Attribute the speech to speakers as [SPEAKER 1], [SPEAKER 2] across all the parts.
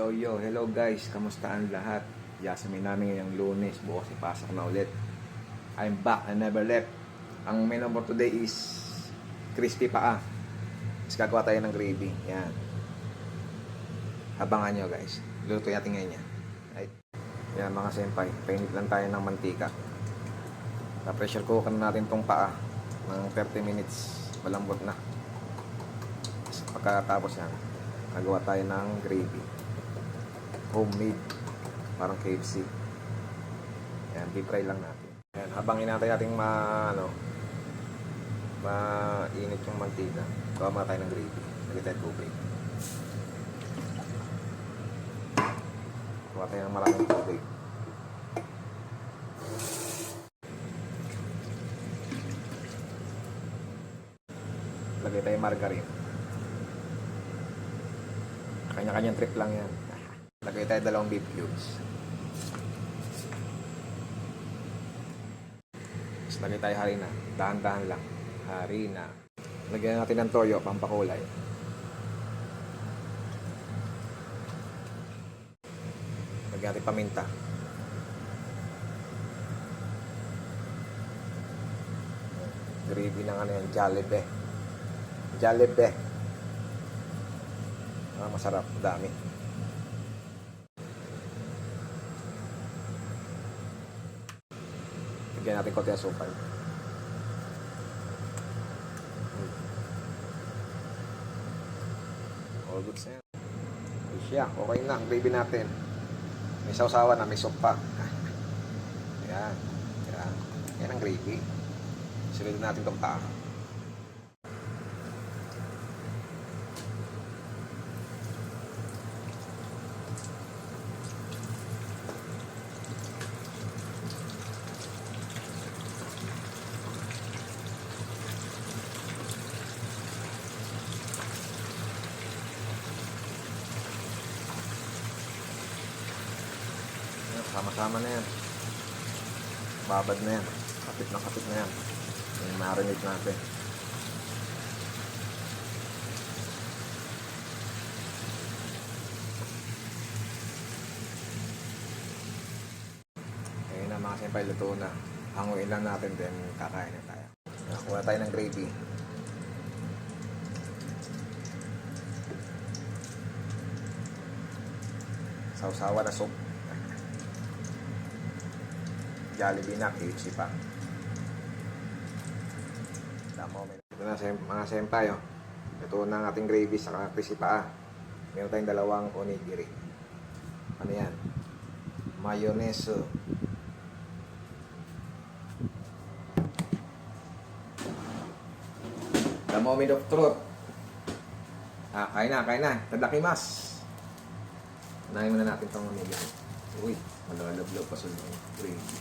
[SPEAKER 1] Hello guys, kamusta ang lahat? Yasamin namin ngayong Lunes, bukas ipasok na ulit. I'm back, I never left. Ang menu for today is crispy paa. Mas gagawa tayo ng gravy, yan. Abangan nyo guys, luto natin ngayon yan. Right. Yan mga senpai, painit lang tayo ng mantika. Na-pressure cooker natin tong paa ng 30 minutes, malambot na. Pagkatapos yan, nagawa tayo ng gravy. Homemade, parang KFC. Yan, deep fry lang natin. Yan, habang hinatay natin mainit yung mantika, gawa muna tayo ng gravy. Lagyan tayo tubig. Gawa tayo ng maraming tubig. Lagay tayo margarine. Kanya-kanyang trip lang yan. Lagay tayo 2 beef cubes. Tapos lagay tayo harina. Dahan-dahan lang. Harina. Lagyan natin ng toyo, pampakulay. Lagyan natin paminta. Gravy ng yan, Jollibee. Jollibee. Masarap, dami. Lagyan natin konti asukal. All good na yan. Siya, okay na ang gravy natin. May sausawan na, may soup pa. Yan. Yan. Yan ang gravy. Sunod natin itong paa. Sama-sama na yan. Babad na yan. Kapit na yan. Yung marinate natin. Ayun na mga senpai, luto na. Hanguin lang natin din, kakain na tayo. Nakuha tayo ng gravy. Sausawa na soup. Jollibee na, KFC pa. Ito na mga senpai, oh. Ito na ang ating gravy sa crispy paa. Meron tayong 2 onigiri. Ano yan? Mayonnaise. The moment of truth. Kain na. Tadakimasu. Unahin muna natin itong onigiri. Uy, malalablaw pa sa gravy.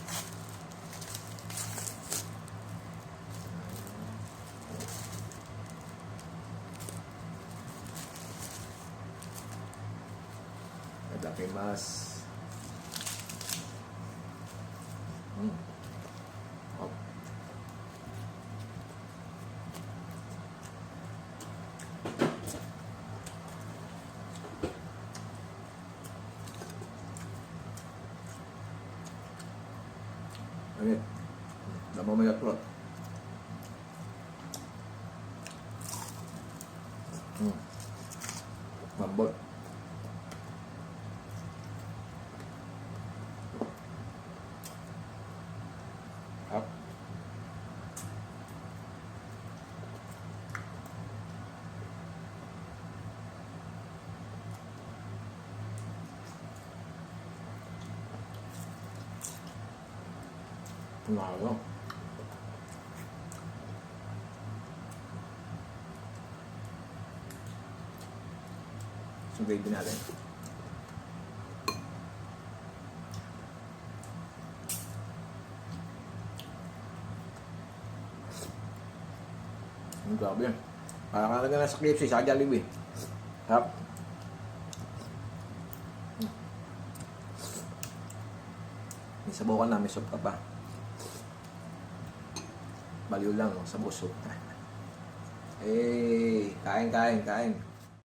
[SPEAKER 1] Tadakimasu. Oh. Ano? Damo mo yung plot. Mambot. Up. Ano? So, gravy natin. Ang grabe yan. Parang ka na sa KFC, sa Jollibee. Harap. May sabaw ka na, may soup ka pa. Baliw lang, sa busog. Kain.